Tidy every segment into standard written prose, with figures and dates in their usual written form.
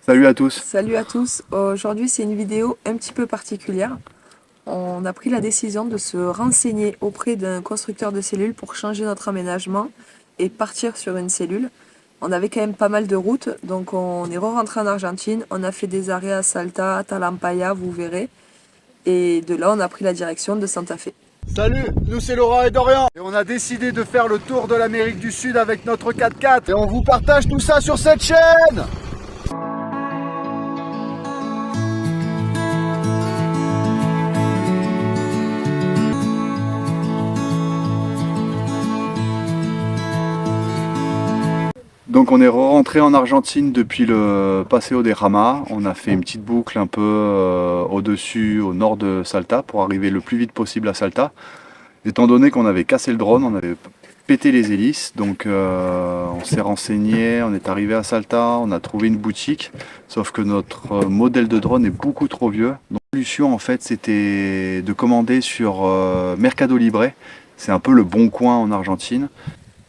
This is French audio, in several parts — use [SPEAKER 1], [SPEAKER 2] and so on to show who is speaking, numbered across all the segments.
[SPEAKER 1] Salut à tous.
[SPEAKER 2] Salut à tous, aujourd'hui c'est une vidéo un petit peu particulière. On a pris la décision de se renseigner auprès d'un constructeur de cellules pour changer notre aménagement et partir sur une cellule. On avait quand même pas mal de routes, donc on est re-rentré en Argentine, on a fait des arrêts à Salta, Talampaya, vous verrez. Et de là on a pris la direction de Santa Fe.
[SPEAKER 1] Salut, nous c'est Laura et Dorian. Et on a décidé de faire le tour de l'Amérique du Sud avec notre 4x4. Et on vous partage tout ça sur cette chaîne. Donc on est rentré en Argentine depuis le Paseo de Rama. On a fait une petite boucle un peu au-dessus, au nord de Salta, pour arriver le plus vite possible à Salta. Étant donné qu'on avait cassé le drone, on avait pété les hélices, donc on s'est renseigné, on est arrivé à Salta, on a trouvé une boutique, sauf que notre modèle de drone est beaucoup trop vieux. Donc la solution en fait c'était de commander sur Mercado Libre, c'est un peu le bon coin en Argentine.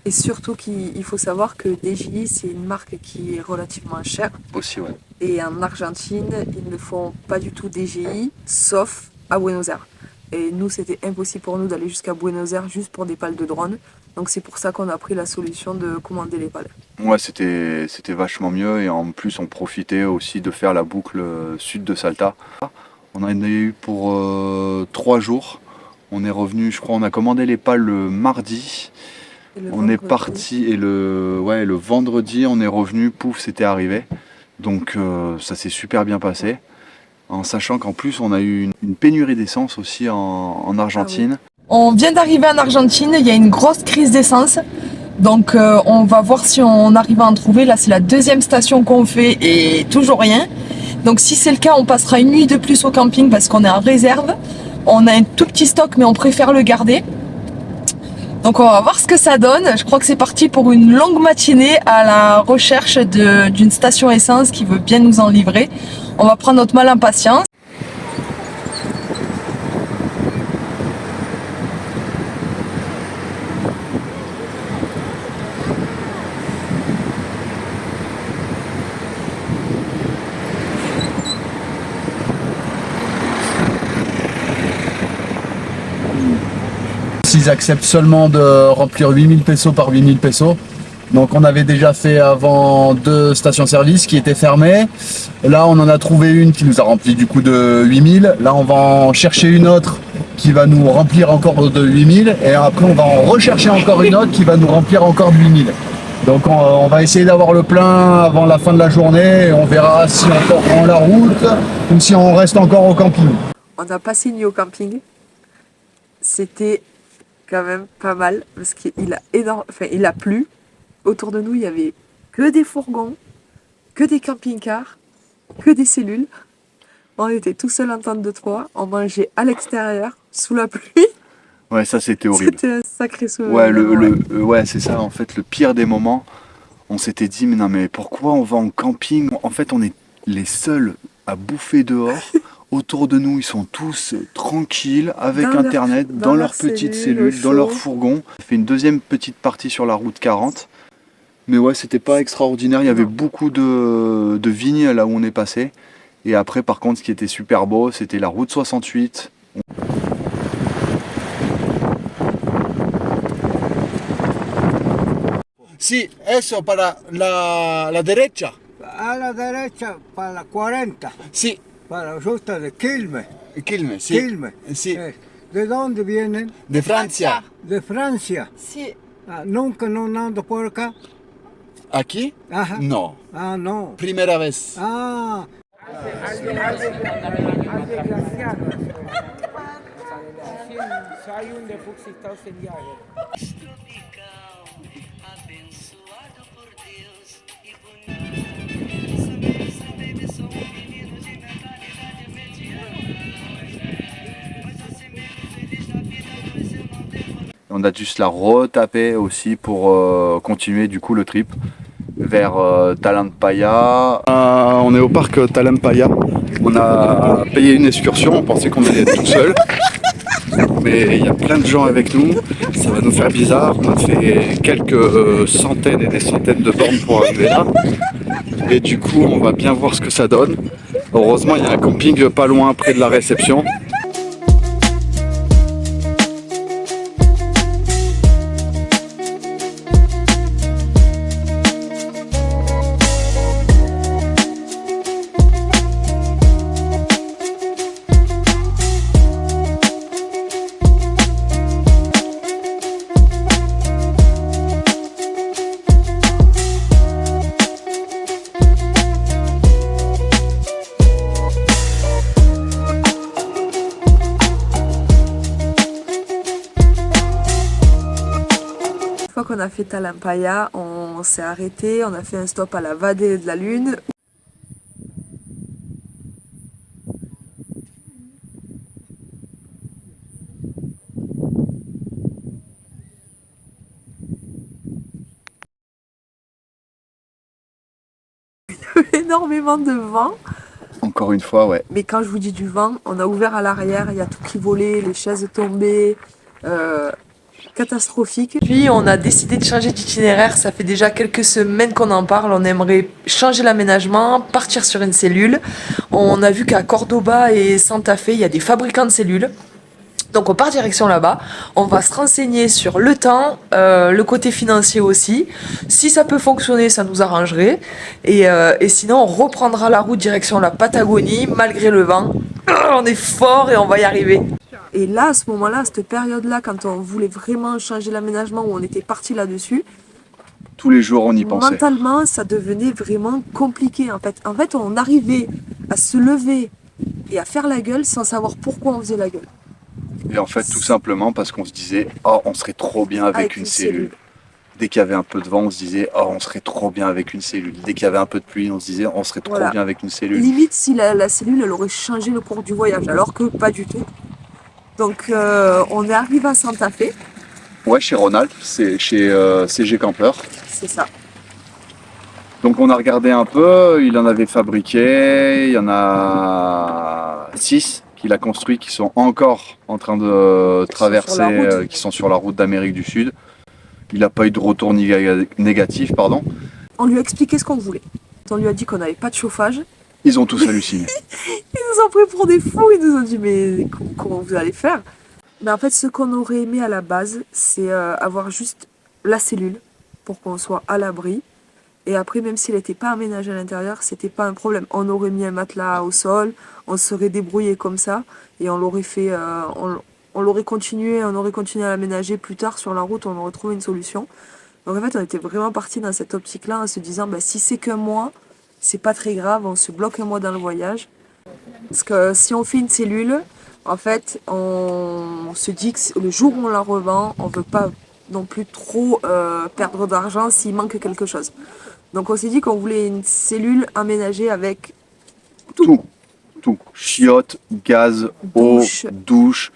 [SPEAKER 2] Et surtout qu'il faut savoir que DJI c'est une marque qui est relativement chère.
[SPEAKER 1] Aussi, ouais.
[SPEAKER 2] Et en Argentine, ils ne font pas du tout DJI, sauf à Buenos Aires. Et nous, c'était impossible pour nous d'aller jusqu'à Buenos Aires juste pour des pales de drone. Donc c'est pour ça qu'on a pris la solution de commander les pales.
[SPEAKER 1] Ouais, c'était vachement mieux et en plus on profitait aussi de faire la boucle sud de Salta. On en a eu pour 3 jours. On est revenu, je crois, on a commandé les pales le mardi. On est parti et le vendredi on est revenu, pouf, c'était arrivé. Donc ça s'est super bien passé. En sachant qu'en plus on a eu une pénurie d'essence aussi en Argentine.
[SPEAKER 2] Ah oui. On vient d'arriver en Argentine, il y a une grosse crise d'essence. Donc on va voir si on arrive à en trouver. Là c'est la deuxième station qu'on fait et toujours rien. Donc si c'est le cas, on passera une nuit de plus au camping parce qu'on est en réserve. On a un tout petit stock mais on préfère le garder. Donc on va voir ce que ça donne. Je crois que c'est parti pour une longue matinée à la recherche d'une station essence qui veut bien nous en livrer. On va prendre notre mal en patience.
[SPEAKER 1] Ils acceptent seulement de remplir 8000 pesos par 8000 pesos. Donc on avait déjà fait avant 2 stations-service qui étaient fermées. Là on en a trouvé une qui nous a rempli du coup de 8000. Là on va en chercher une autre qui va nous remplir encore de 8000. Et après on va en rechercher encore une autre qui va nous remplir encore de 8000. Donc on va essayer d'avoir le plein avant la fin de la journée. Et on verra si on prend la route ou si on reste encore au camping.
[SPEAKER 2] On a passé une nuit au camping. C'était quand même pas mal parce qu'il a il a plu. Autour de nous, il y avait que des fourgons, que des camping-cars, que des cellules. On était tout seul en tente de 3. On mangeait à l'extérieur, sous la pluie.
[SPEAKER 1] Ouais, ça c'était horrible.
[SPEAKER 2] C'était un sacré souvenir.
[SPEAKER 1] Ouais, ouais, c'est ça en fait le pire des moments. On s'était dit mais non mais pourquoi on va en camping? En fait on est les seuls à bouffer dehors. Autour de nous ils sont tous tranquilles avec internet, dans leur petite cellule, dans leur fourgon. On a fait une deuxième petite partie sur la route 40. Mais ouais, c'était pas extraordinaire, il y avait beaucoup de vignes là où on est passé. Et après par contre ce qui était super beau c'était la route 68.
[SPEAKER 3] Sí, eso para la derecha.
[SPEAKER 4] A la derecha para la 40,
[SPEAKER 3] Sí,
[SPEAKER 4] para justo de Quilmes.
[SPEAKER 3] Quilmes, sí.
[SPEAKER 4] Quilmes.
[SPEAKER 3] Sí.
[SPEAKER 4] ¿De dónde vienen?
[SPEAKER 3] De Francia.
[SPEAKER 4] De Francia.
[SPEAKER 2] Sí.
[SPEAKER 4] Ah, nunca no ando por acá.
[SPEAKER 3] ¿Aquí?
[SPEAKER 4] Ajá.
[SPEAKER 3] No.
[SPEAKER 4] Ah, no.
[SPEAKER 3] Primera vez.
[SPEAKER 4] Ah.
[SPEAKER 1] On a dû se la retaper aussi pour continuer du coup le trip vers Talampaya. On est au parc Talampaya. On a payé une excursion, on pensait qu'on allait être tout seul. mais il y a plein de gens avec nous, ça va nous faire bizarre. On a fait quelques centaines et des centaines de bornes pour arriver là. Et du coup, on va bien voir ce que ça donne. Heureusement, il y a un camping pas loin près de la réception.
[SPEAKER 2] Une fois qu'on a fait Talampaya, on s'est arrêté, on a fait un stop à la Vadé de la Lune. Énormément de vent,
[SPEAKER 1] Encore une fois, ouais.
[SPEAKER 2] mais quand je vous dis du vent, on a ouvert à l'arrière, il y a tout qui volait, les chaises tombaient, catastrophique. Puis on a décidé de changer d'itinéraire, ça fait déjà quelques semaines qu'on en parle, on aimerait changer l'aménagement, partir sur une cellule. On a vu qu'à Cordoba et Santa Fe, il y a des fabricants de cellules. Donc on part direction là-bas, on va se renseigner sur le temps, le côté financier aussi. Si ça peut fonctionner, ça nous arrangerait. Et sinon, on reprendra la route direction la Patagonie, malgré le vent. On est fort et on va y arriver. Et là, à ce moment-là, à cette période-là, quand on voulait vraiment changer l'aménagement, où on était parti là-dessus,
[SPEAKER 1] Tous les jours, on y pensait.
[SPEAKER 2] mentalement, ça devenait vraiment compliqué en fait. En fait, on arrivait à se lever et à faire la gueule sans savoir pourquoi on faisait la gueule.
[SPEAKER 1] Et en fait, tout simplement parce qu'on se disait, oh, on serait trop bien avec une cellule. Dès qu'il y avait un peu de vent, on se disait, oh, on serait trop bien avec une cellule. Dès qu'il y avait un peu de pluie, on se disait, on serait trop
[SPEAKER 2] Voilà.
[SPEAKER 1] bien avec une cellule.
[SPEAKER 2] Limite, si la cellule, elle aurait changé le cours du voyage, alors que pas du tout. Donc, on est arrivé à Santa Fe,
[SPEAKER 1] Ouais, chez Ronald, c'est chez CG Camper.
[SPEAKER 2] c'est ça.
[SPEAKER 1] Donc on a regardé un peu, il en avait fabriqué, il y en a 6 qu'il a construit qui sont encore en train de traverser,
[SPEAKER 2] sur la route.
[SPEAKER 1] qui sont sur la route d'Amérique du Sud. Il n'a pas eu de retour négatif, pardon.
[SPEAKER 2] On lui a expliqué ce qu'on voulait. On lui a dit qu'on n'avait pas de chauffage.
[SPEAKER 1] Ils ont tous halluciné.
[SPEAKER 2] Ils nous ont pris pour des fous, ils nous ont dit mais comment vous allez faire? Mais en fait, ce qu'on aurait aimé à la base, c'est avoir juste la cellule pour qu'on soit à l'abri. Et après, même s'il n'était pas aménagé à l'intérieur, c'était pas un problème. On aurait mis un matelas au sol, on serait débrouillé comme ça, et on l'aurait fait, on l'aurait continué, on aurait continué à l'aménager plus tard sur la route, on aurait trouvé une solution. Donc en fait, on était vraiment parti dans cette optique-là, en se disant, bah, si c'est qu'un mois, c'est pas très grave, on se bloque un mois dans le voyage. Parce que si on fait une cellule, en fait, on se dit que le jour où on la revend, on veut pas non plus trop perdre d'argent s'il manque quelque chose. Donc on s'est dit qu'on voulait une cellule aménagée avec
[SPEAKER 1] Tout. Chiottes, gaz,
[SPEAKER 2] Douche.
[SPEAKER 1] eau, douche,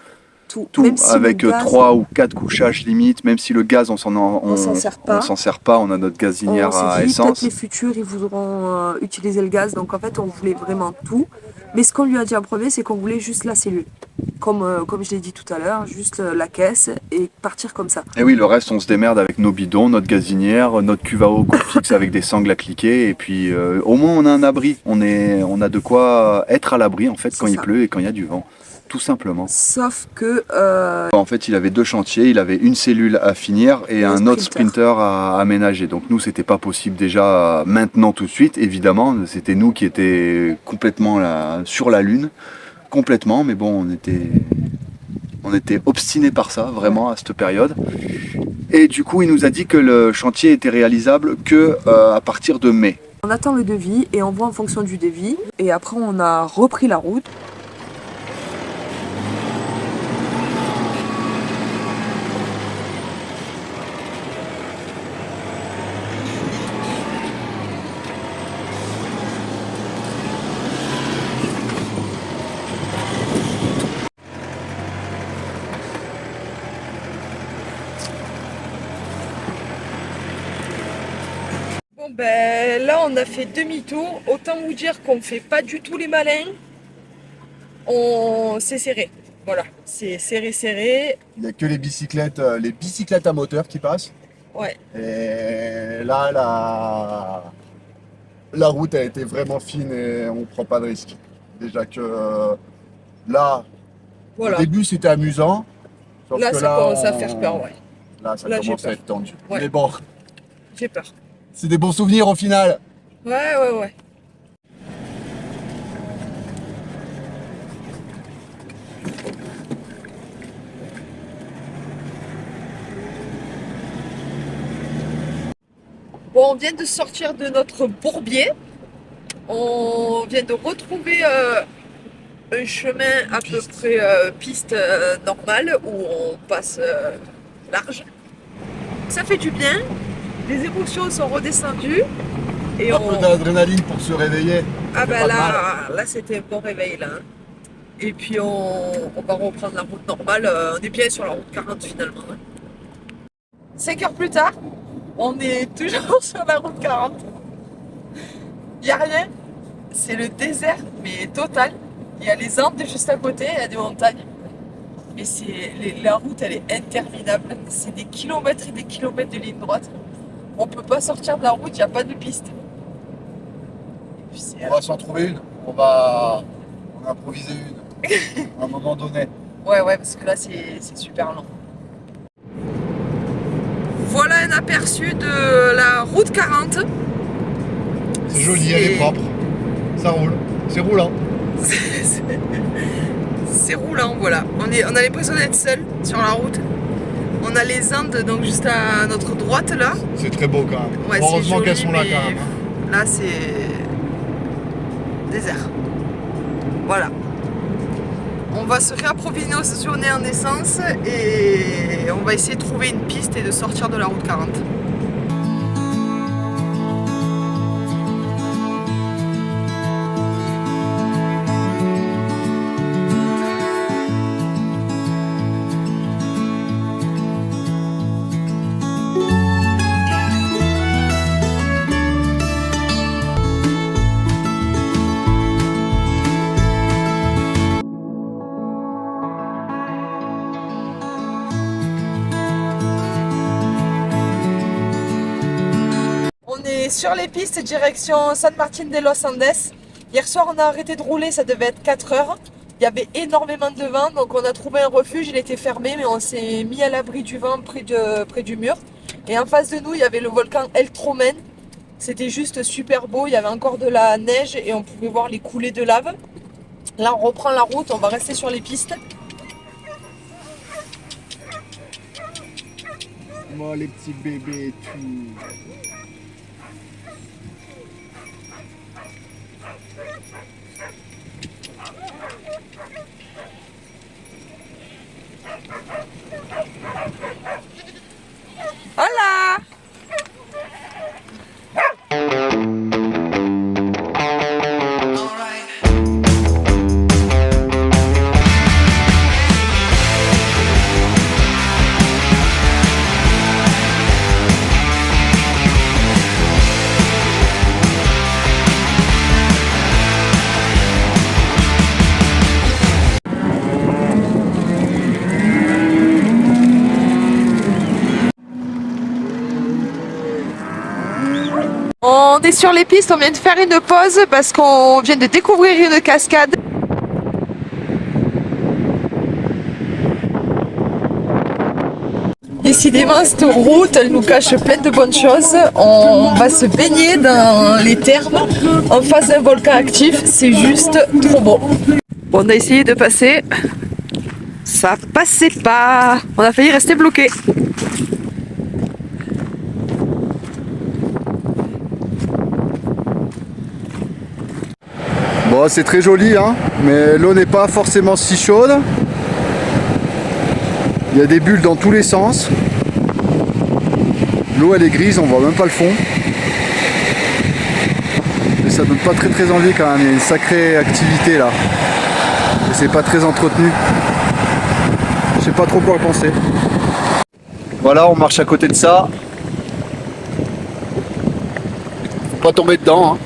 [SPEAKER 2] tout.
[SPEAKER 1] tout.
[SPEAKER 2] Même si
[SPEAKER 1] Avec
[SPEAKER 2] le gaz,
[SPEAKER 1] 3 ou 4 couchages limite, même si le gaz, on
[SPEAKER 2] s'en sert pas.
[SPEAKER 1] on s'en sert pas, on a notre gazinière
[SPEAKER 2] on
[SPEAKER 1] à
[SPEAKER 2] s'est dit
[SPEAKER 1] essence.
[SPEAKER 2] peut-être les futurs ils voudront utiliser le gaz. Donc en fait on voulait vraiment tout. Mais ce qu'on lui a dit en premier, c'est qu'on voulait juste la cellule. Comme je l'ai dit tout à l'heure, juste la caisse et partir comme ça.
[SPEAKER 1] Et oui, le reste, on se démerde avec nos bidons, notre gazinière, notre cuve à eau qu'on fixe avec des sangles à cliquer. Et puis, au moins, on a un abri. On a de quoi être à l'abri, en fait, quand
[SPEAKER 2] C'est
[SPEAKER 1] il
[SPEAKER 2] ça.
[SPEAKER 1] pleut et quand il y a du vent. Tout simplement.
[SPEAKER 2] Sauf que
[SPEAKER 1] En fait, il avait 2 chantiers. Il avait une cellule à finir et un autre sprinter à aménager. Donc, nous, c'était pas possible déjà maintenant, tout de suite. Évidemment, c'était nous qui étions complètement sur la Lune. Complètement, mais bon, on était obstinés par ça, vraiment, à cette période. Et du coup, il nous a dit que le chantier était réalisable que à partir de mai.
[SPEAKER 2] on attend le devis et on voit en fonction du devis. Et après on a repris la route. Bon ben là on a fait demi-tour, autant vous dire qu'on ne fait pas du tout les malins, on s'est serré. Voilà, c'est serré, serré.
[SPEAKER 1] Il n'y a que les bicyclettes à moteur qui passent.
[SPEAKER 2] Ouais,
[SPEAKER 1] Et là, la route a été vraiment fine et on prend pas de risque. Déjà que là,
[SPEAKER 2] voilà.
[SPEAKER 1] au début c'était amusant. Sauf
[SPEAKER 2] Là,
[SPEAKER 1] que
[SPEAKER 2] ça commence à faire peur, ouais.
[SPEAKER 1] Là, ça
[SPEAKER 2] Là, j'ai
[SPEAKER 1] commence à
[SPEAKER 2] peur.
[SPEAKER 1] être tendu.
[SPEAKER 2] Ouais.
[SPEAKER 1] Mais bon,
[SPEAKER 2] J'ai peur.
[SPEAKER 1] c'est des bons souvenirs au final.
[SPEAKER 2] Ouais. Bon, on vient de sortir de notre bourbier. On vient de retrouver un chemin à peu près piste normale où on passe large. Ça fait du bien. Les émotions sont redescendues. Et
[SPEAKER 1] Un peu d'adrénaline pour se réveiller.
[SPEAKER 2] Ah
[SPEAKER 1] Ça fait
[SPEAKER 2] ben
[SPEAKER 1] pas de mal.
[SPEAKER 2] là c'était un bon réveil là. Et puis on va reprendre la route normale. On est bien sur la route 40 finalement. 5 heures plus tard, on est toujours sur la route 40. Il n'y a rien. C'est le désert, mais total. Il y a les Andes juste à côté, il y a des montagnes. Mais la route, elle est interminable. C'est des kilomètres et des kilomètres de ligne droite. On peut pas sortir de la route, il n'y a pas de piste. Et puis
[SPEAKER 1] On va s'en trouver une. On va improviser une. À un moment donné.
[SPEAKER 2] Ouais, parce que là, c'est super long. Voilà un aperçu de la route 40.
[SPEAKER 1] C'est joli, elle est propre. Ça roule. C'est roulant.
[SPEAKER 2] C'est roulant, voilà. On a l'impression d'être seul sur la route. On a les Andes donc juste à notre droite là.
[SPEAKER 1] C'est très beau quand même.
[SPEAKER 2] Ouais,
[SPEAKER 1] Heureusement
[SPEAKER 2] c'est joli,
[SPEAKER 1] qu'elles sont là
[SPEAKER 2] mais
[SPEAKER 1] quand même. Hein.
[SPEAKER 2] Là c'est désert. Voilà. On va se réapprovisionner en essence et on va essayer de trouver une piste et de sortir de la route 40. Sur les pistes direction San Martín de los Andes. Hier soir on a arrêté de rouler, ça devait être 4 heures. Il y avait énormément de vent donc on a trouvé un refuge, il était fermé mais on s'est mis à l'abri du vent près du mur. Et en face de nous il y avait le volcan El Tromen. C'était juste super beau, il y avait encore de la neige et on pouvait voir les coulées de lave. Là on reprend la route, on va rester sur les pistes.
[SPEAKER 1] Oh les petits bébés et tout.
[SPEAKER 2] Hola! On est sur les pistes, on vient de faire une pause parce qu'on vient de découvrir une cascade. Décidément, cette route, elle nous cache plein de bonnes choses. On va se baigner dans les thermes en face d'un volcan actif. C'est juste trop beau. Bon, on a essayé de passer. Ça passait pas. On a failli rester bloqué.
[SPEAKER 1] Bon, c'est très joli, hein, mais l'eau n'est pas forcément si chaude. Il y a des bulles dans tous les sens. L'eau elle est grise, on voit même pas le fond. Mais ça donne pas très envie quand même, il y a une sacrée activité là. Et c'est pas très entretenu. Je sais pas trop quoi en penser. Voilà, on marche à côté de ça. Faut pas tomber dedans, hein.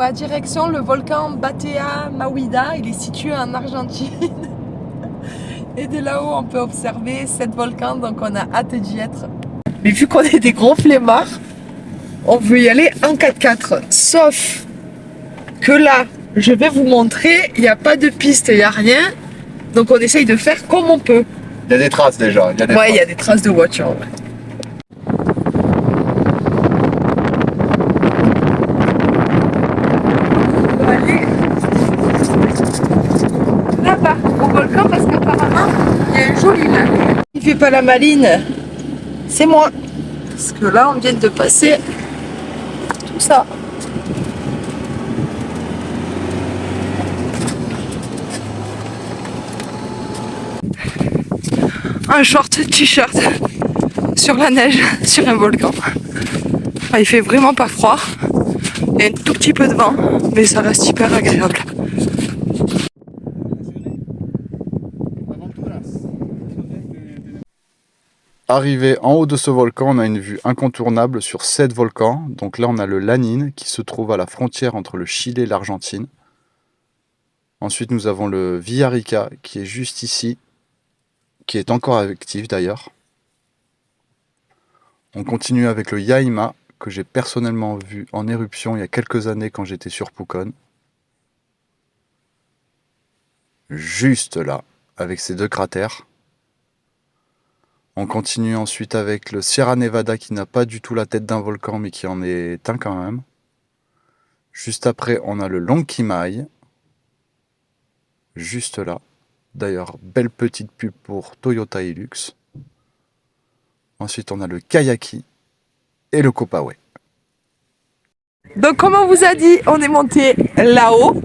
[SPEAKER 2] va direction le volcan Batea Mawida, il est situé en Argentine. Et de là-haut, on peut observer 7 volcans, donc on a hâte d'y être. Mais vu qu'on est des gros flemmards, on veut y aller en 4x4. Sauf que là, je vais vous montrer, il n'y a pas de piste, il n'y a rien. Donc on essaye de faire comme on peut.
[SPEAKER 1] Il y a des traces déjà.
[SPEAKER 2] Ouais, il y a des traces de voiture. Ouais. On va aller là-bas, au volcan, parce qu'apparemment, il y a un joli lac. Il fait pas la maline, c'est moi. Parce que là, on vient de passer tout ça. Un short t-shirt sur la neige, sur un volcan. Enfin, il fait vraiment pas froid. Il y a un tout petit peu de vent, mais ça reste hyper agréable.
[SPEAKER 1] Arrivé en haut de ce volcan, on a une vue incontournable sur 7 volcans. Donc là, on a le Lanín qui se trouve à la frontière entre le Chili et l'Argentine. Ensuite, nous avons le Villarrica qui est juste ici, qui est encore actif d'ailleurs. On continue avec le Yaima, que j'ai personnellement vu en éruption il y a quelques années quand j'étais sur Pucón. Juste là, avec ces 2 cratères. On continue ensuite avec le Sierra Nevada qui n'a pas du tout la tête d'un volcan mais qui en est un quand même. Juste après, on a le Lonquimay. Juste là. D'ailleurs, belle petite pub pour Toyota Hilux. Ensuite, on a le Kayaki et le Copahue.
[SPEAKER 2] Donc comme on vous a dit, on est monté là-haut.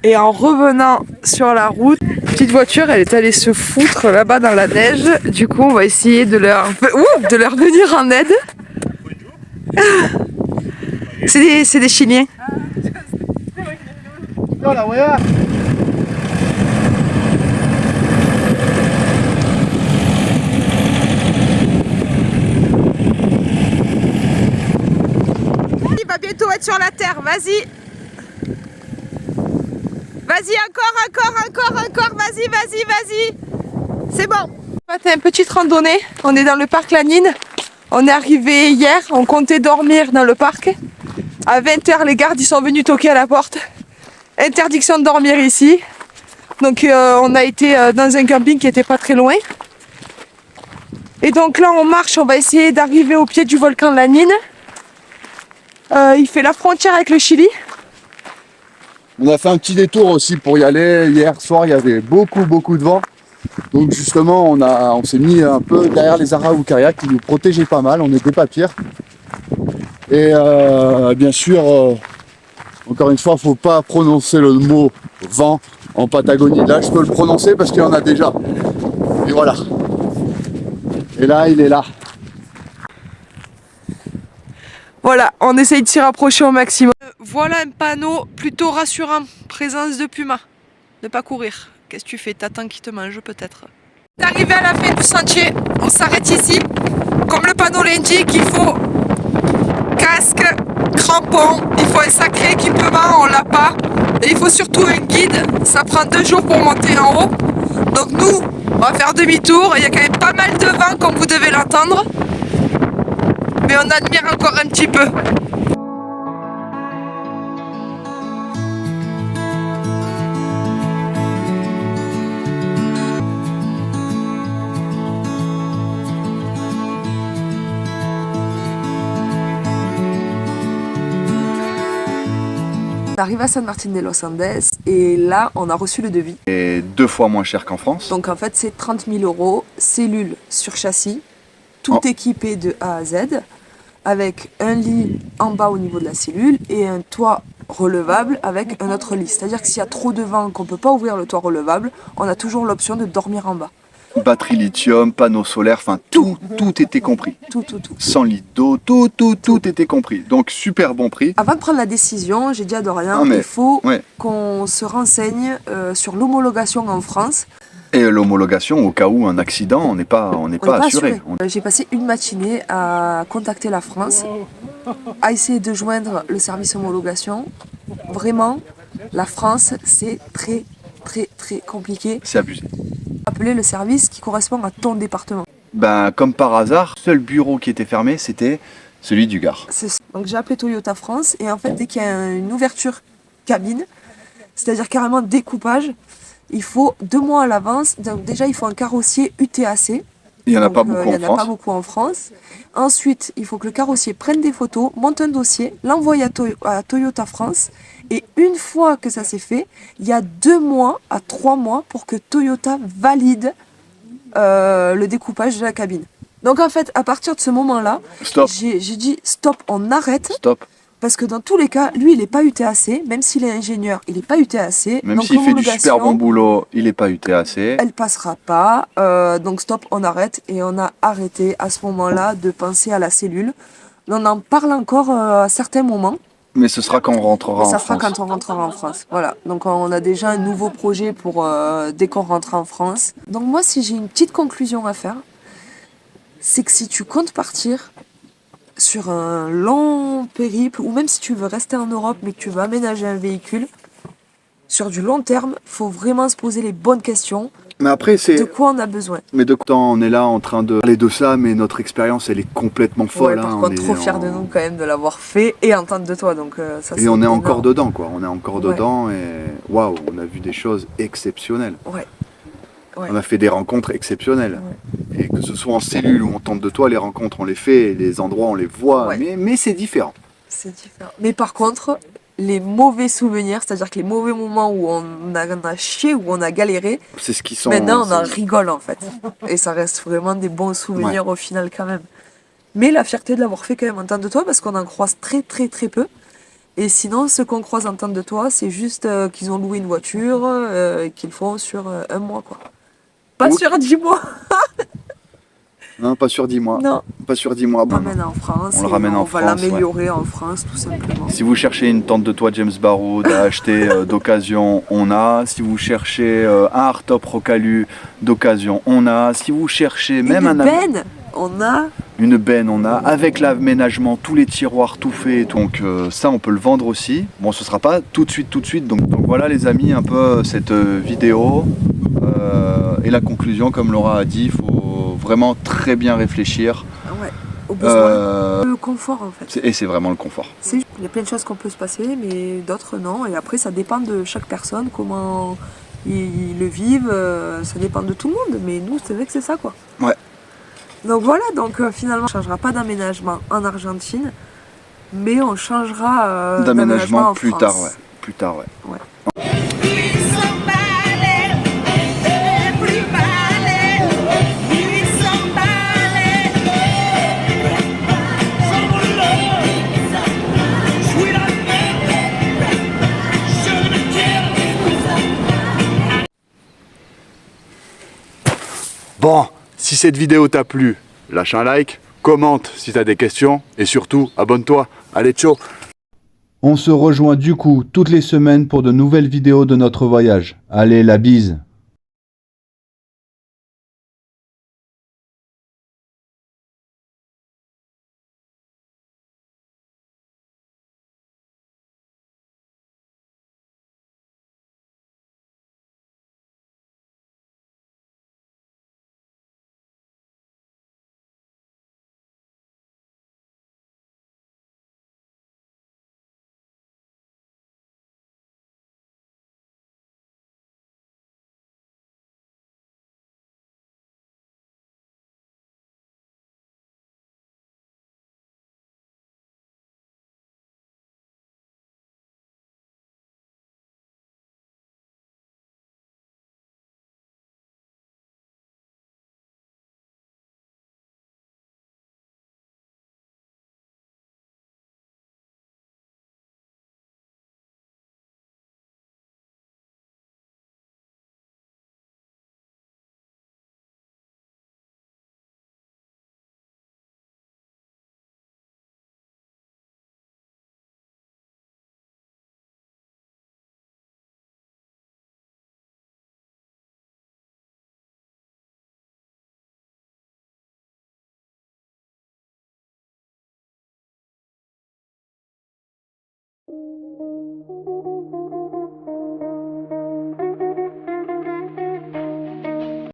[SPEAKER 2] Et en revenant sur la route, la petite voiture, elle est allée se foutre là-bas dans la neige. Du coup, on va essayer de leur venir en aide. C'est des Chiliens. Il va bientôt être sur la terre, vas-y. Vas-y, encore, vas-y. C'est bon. C'est une petite randonnée. On est dans le parc Lanín. On est arrivé hier. On comptait dormir dans le parc. À 20h, les gardes ils sont venus toquer à la porte. Interdiction de dormir ici. Donc on a été dans un camping qui était pas très loin. Et donc là, on marche. On va essayer d'arriver au pied du volcan Lanín. Il fait la frontière avec le Chili.
[SPEAKER 1] On a fait un petit détour aussi pour y aller. Hier soir, il y avait beaucoup de vent. Donc justement, on s'est mis un peu derrière les araucarias qui nous protégeaient pas mal. On était pas pire. Et bien sûr, encore une fois, faut pas prononcer le mot vent en Patagonie. Là, je peux le prononcer parce qu'il y en a déjà. Et voilà. Et là, il est là.
[SPEAKER 2] Voilà, on essaye de s'y rapprocher au maximum. Voilà un panneau plutôt rassurant. Présence de puma. Ne pas courir. Qu'est-ce que tu fais? T'attends qu'il te mange peut-être. On est arrivé à la fin du sentier. On s'arrête ici. Comme le panneau l'indique, il faut casque, crampons. Il faut un sacré équipement, on l'a pas. Et il faut surtout un guide. Ça prend 2 jours pour monter en haut. Donc nous, on va faire demi-tour. Il y a quand même pas mal de vent comme vous devez l'entendre. Mais on admire encore un petit peu. On arrive à San Martín de los Andes et là on a reçu le devis.
[SPEAKER 1] Et 2 fois moins cher qu'en France.
[SPEAKER 2] Donc en fait c'est 30 000 €, cellule sur châssis, tout équipé de A à Z, avec un lit en bas au niveau de la cellule et un toit relevable avec un autre lit. C'est-à-dire que s'il y a trop de vent qu'on ne peut pas ouvrir le toit relevable, on a toujours l'option de dormir en bas.
[SPEAKER 1] Batterie lithium, panneaux solaires, enfin tout était compris.
[SPEAKER 2] Tout.
[SPEAKER 1] 100 litres d'eau, tout était compris. Donc super bon prix.
[SPEAKER 2] Avant de prendre la décision, j'ai dit à Dorian, il faut qu'on se renseigne sur l'homologation en France.
[SPEAKER 1] Et l'homologation, au cas où un accident, on n'est pas assuré.
[SPEAKER 2] J'ai passé une matinée à contacter la France, à essayer de joindre le service homologation vraiment, la France, c'est très très compliqué.
[SPEAKER 1] C'est abusé.
[SPEAKER 2] Appeler le service qui correspond à ton département.
[SPEAKER 1] Ben, comme par hasard, seul bureau qui était fermé, c'était celui du Gard.
[SPEAKER 2] Donc j'ai appelé Toyota France et en fait dès qu'il y a une ouverture cabine, c'est-à-dire carrément découpage, il faut 2 mois à l'avance. Donc déjà il faut un carrossier UTAC.
[SPEAKER 1] Il n'y en a
[SPEAKER 2] Donc,
[SPEAKER 1] pas beaucoup
[SPEAKER 2] il y
[SPEAKER 1] en
[SPEAKER 2] en a
[SPEAKER 1] France.
[SPEAKER 2] pas beaucoup en France. Ensuite, il faut que le carrossier prenne des photos, monte un dossier, l'envoie à Toyota France. Et une fois que ça s'est fait, il y a 2 mois à 3 mois pour que Toyota valide le découpage de la cabine. Donc en fait, à partir de ce moment-là,
[SPEAKER 1] Stop,
[SPEAKER 2] j'ai dit stop, on arrête.
[SPEAKER 1] stop.
[SPEAKER 2] Parce que dans tous les cas, lui, il n'est pas UTAC. Même s'il est ingénieur, il n'est pas UTAC.
[SPEAKER 1] Même
[SPEAKER 2] Donc,
[SPEAKER 1] s'il fait du
[SPEAKER 2] l'homologation,
[SPEAKER 1] super bon boulot, il n'est pas UTAC.
[SPEAKER 2] elle passera pas. Donc stop, on arrête. Et on a arrêté à ce moment-là de penser à la cellule. On en parle encore à certains moments.
[SPEAKER 1] Mais ce sera quand on rentrera
[SPEAKER 2] Et ça
[SPEAKER 1] en
[SPEAKER 2] fera
[SPEAKER 1] France.
[SPEAKER 2] quand on rentrera en France. Voilà. Donc on a déjà un nouveau projet pour dès qu'on rentre en France. Donc moi, si j'ai une petite conclusion à faire, c'est que si tu comptes partir sur un long périple, ou même si tu veux rester en Europe mais que tu veux aménager un véhicule, sur du long terme, faut vraiment se poser les bonnes questions.
[SPEAKER 1] Mais après, c'est.
[SPEAKER 2] De quoi on a besoin.
[SPEAKER 1] Mais de temps, on est là en train de parler de ça, mais notre expérience, elle est complètement folle.
[SPEAKER 2] Ouais, par
[SPEAKER 1] hein.
[SPEAKER 2] contre,
[SPEAKER 1] On
[SPEAKER 2] trop
[SPEAKER 1] est
[SPEAKER 2] fier de
[SPEAKER 1] en-
[SPEAKER 2] nous quand même de l'avoir fait et entendre de toi. Donc, ça,
[SPEAKER 1] Et
[SPEAKER 2] c'est
[SPEAKER 1] on est
[SPEAKER 2] énorme.
[SPEAKER 1] encore dedans, quoi. On est encore
[SPEAKER 2] Ouais.
[SPEAKER 1] dedans et waouh, on a vu des choses exceptionnelles.
[SPEAKER 2] Ouais. Ouais.
[SPEAKER 1] On a fait des rencontres exceptionnelles. Et que ce soit en cellule ou en tente de toi, les rencontres, on les fait, et les endroits, on les voit.
[SPEAKER 2] Ouais.
[SPEAKER 1] Mais c'est différent.
[SPEAKER 2] C'est différent. Mais par contre, les mauvais souvenirs, c'est-à-dire que les mauvais moments où on a chié, où on a galéré,
[SPEAKER 1] C'est ce qui sont.
[SPEAKER 2] maintenant on en
[SPEAKER 1] c'est-
[SPEAKER 2] rigole en fait. Et ça reste vraiment des bons souvenirs au final quand même. Mais la fierté de l'avoir fait quand même en temps de toi, parce qu'on en croise très très très peu. Et sinon, ceux qu'on croise en temps de toi, c'est juste qu'ils ont loué une voiture et qu'ils le font sur 1 mois quoi. Pas
[SPEAKER 1] Ok.
[SPEAKER 2] sur 10 mois.
[SPEAKER 1] Non, pas sur 10 mois.
[SPEAKER 2] Non.
[SPEAKER 1] Pas sur 10 mois.
[SPEAKER 2] On
[SPEAKER 1] Bon,
[SPEAKER 2] ramène en France.
[SPEAKER 1] On le
[SPEAKER 2] et
[SPEAKER 1] ramène en
[SPEAKER 2] on va
[SPEAKER 1] France,
[SPEAKER 2] l'améliorer en France tout simplement.
[SPEAKER 1] Si vous cherchez une tente de toit James Baroud à acheter d'occasion, on a. Si vous cherchez un hardtop Rocalu d'occasion, on a. Si vous cherchez même
[SPEAKER 2] Une
[SPEAKER 1] un
[SPEAKER 2] benne, on a.
[SPEAKER 1] une benne, on a. Avec l'aménagement, tous les tiroirs tout faits, donc ça on peut le vendre aussi. Bon, ce sera pas tout de suite. Donc voilà les amis, un peu cette vidéo et la conclusion, comme Laura a dit, il faut vraiment très bien réfléchir.
[SPEAKER 2] Ouais, au besoin.
[SPEAKER 1] Euh,
[SPEAKER 2] Le confort en fait.
[SPEAKER 1] et c'est vraiment le confort.
[SPEAKER 2] Il y a plein de choses qu'on peut se passer, mais d'autres non. Et après, ça dépend de chaque personne, comment ils le vivent. Ça dépend de tout le monde. Mais nous, c'est vrai que c'est ça quoi.
[SPEAKER 1] Ouais.
[SPEAKER 2] Donc voilà, donc finalement, on ne changera pas d'aménagement en Argentine, mais on changera
[SPEAKER 1] D'aménagement
[SPEAKER 2] en
[SPEAKER 1] plus
[SPEAKER 2] France.
[SPEAKER 1] tard, ouais. Plus tard, ouais. Bon, si cette vidéo t'a plu, lâche un like, commente si t'as des questions et surtout abonne-toi. Allez, ciao. On se rejoint du coup toutes les semaines pour de nouvelles vidéos de notre voyage. Allez, la bise.